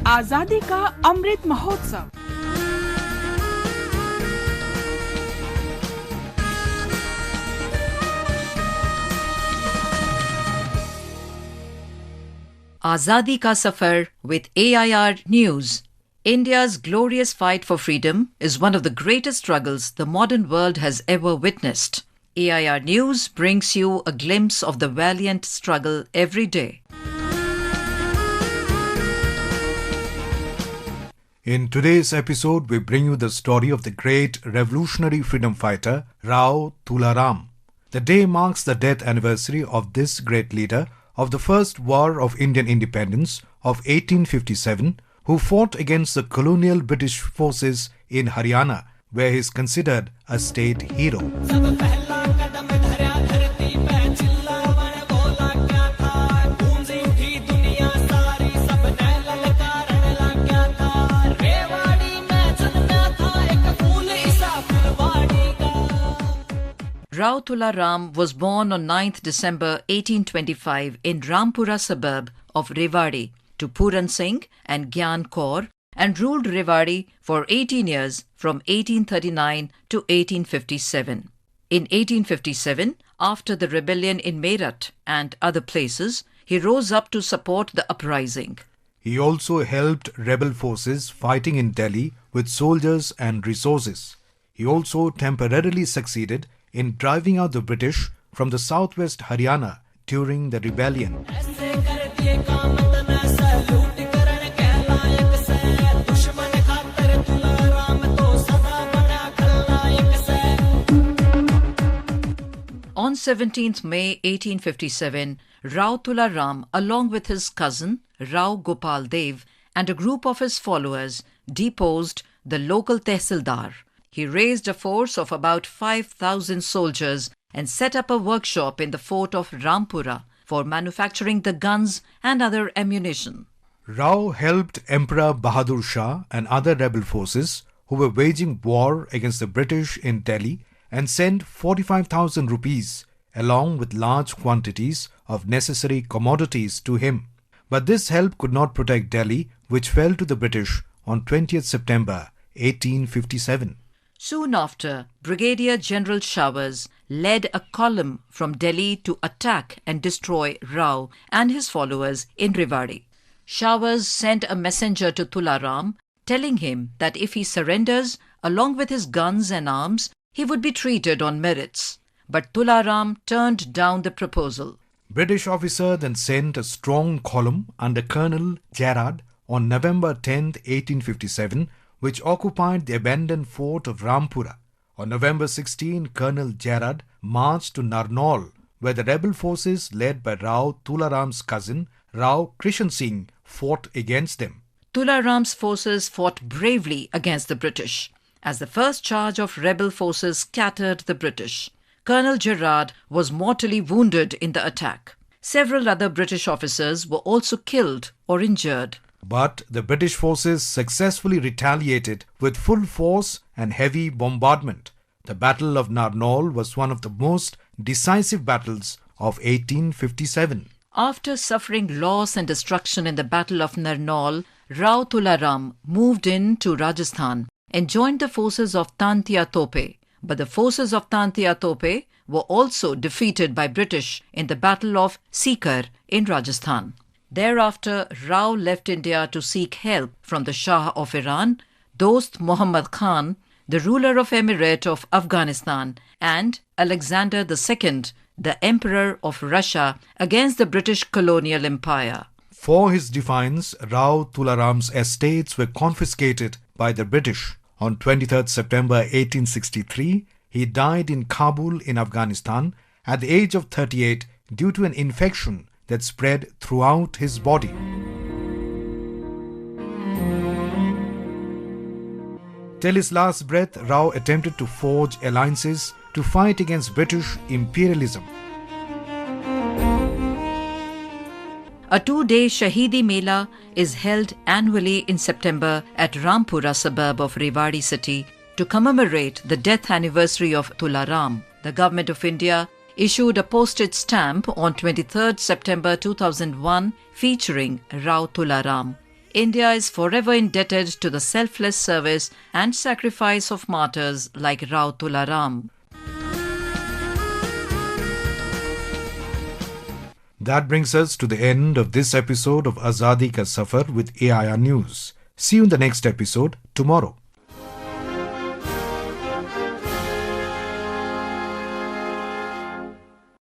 आजादी का Amrit Mahotsav. Azadi ka Safar with AIR News. India's glorious fight for freedom is one of the greatest struggles the modern world has ever witnessed. AIR News brings you a glimpse of the valiant struggle every day. In today's episode, we bring you the story of the great revolutionary freedom fighter Rao Tula Ram. The day marks the death anniversary of this great leader of the First War of Indian Independence of 1857, who fought against the colonial British forces in Haryana, where he is considered a state hero. Rao Tula Ram was born on 9th December 1825 in Rampura suburb of Rewari to Puran Singh and Gyan Kaur, and ruled Rewari for 18 years from 1839 to 1857. In 1857, after the rebellion in Meerut and other places, he rose up to support the uprising. He also helped rebel forces fighting in Delhi with soldiers and resources. He also temporarily succeeded in driving out the British from the southwest Haryana during the rebellion. On 17th May 1857, Rao Tula Ram, along with his cousin Rao Gopal Dev and a group of his followers, deposed the local Tehsildar. He raised a force of about 5,000 soldiers and set up a workshop in the Fort of Rampura for manufacturing the guns and other ammunition. Rao helped Emperor Bahadur Shah and other rebel forces who were waging war against the British in Delhi and sent 45,000 rupees along with large quantities of necessary commodities to him. But this help could not protect Delhi, which fell to the British on 20th September 1857. Soon after, Brigadier General Showers led a column from Delhi to attack and destroy Rao and his followers in Rewari. Showers sent a messenger to Tula Ram telling him that if he surrenders along with his guns and arms, he would be treated on merits. But Tula Ram turned down the proposal. British officer then sent a strong column under Colonel Gerard on November 10, 1857, which occupied the abandoned fort of Rampura. On November 16, Colonel Gerard marched to Narnaul, where the rebel forces led by Rao Tula Ram's cousin, Rao Krishan Singh, fought against them. Tula Ram's forces fought bravely against the British. As the first charge of rebel forces scattered the British, Colonel Gerard was mortally wounded in the attack. Several other British officers were also killed or injured. But the British forces successfully retaliated with full force and heavy bombardment. The Battle of Narnaul was one of the most decisive battles of 1857. After suffering loss and destruction in the Battle of Narnaul, Rao Tula Ram moved into Rajasthan and joined the forces of Tantia Tope. But the forces of Tantia Tope were also defeated by British in the Battle of Sikar in Rajasthan. Thereafter, Rao left India to seek help from the Shah of Iran, Dost Muhammad Khan, the ruler of Emirate of Afghanistan, and Alexander II, the Emperor of Russia, against the British colonial empire. For his defiance, Rao Tula Ram's estates were confiscated by the British. On 23rd September 1863, he died in Kabul in Afghanistan at the age of 38 due to an infection that spread throughout his body. Till his last breath, Rao attempted to forge alliances to fight against British imperialism. A 2-day Shahidi Mela is held annually in September at Rampura suburb of Rewari city to commemorate the death anniversary of Tula Ram. The Government of India issued a postage stamp on 23rd September 2001 featuring Rao Tula Ram. India is forever indebted to the selfless service and sacrifice of martyrs like Rao Tula Ram. That brings us to the end of this episode of Azadi Ka Safar with AIR News. See you in the next episode tomorrow.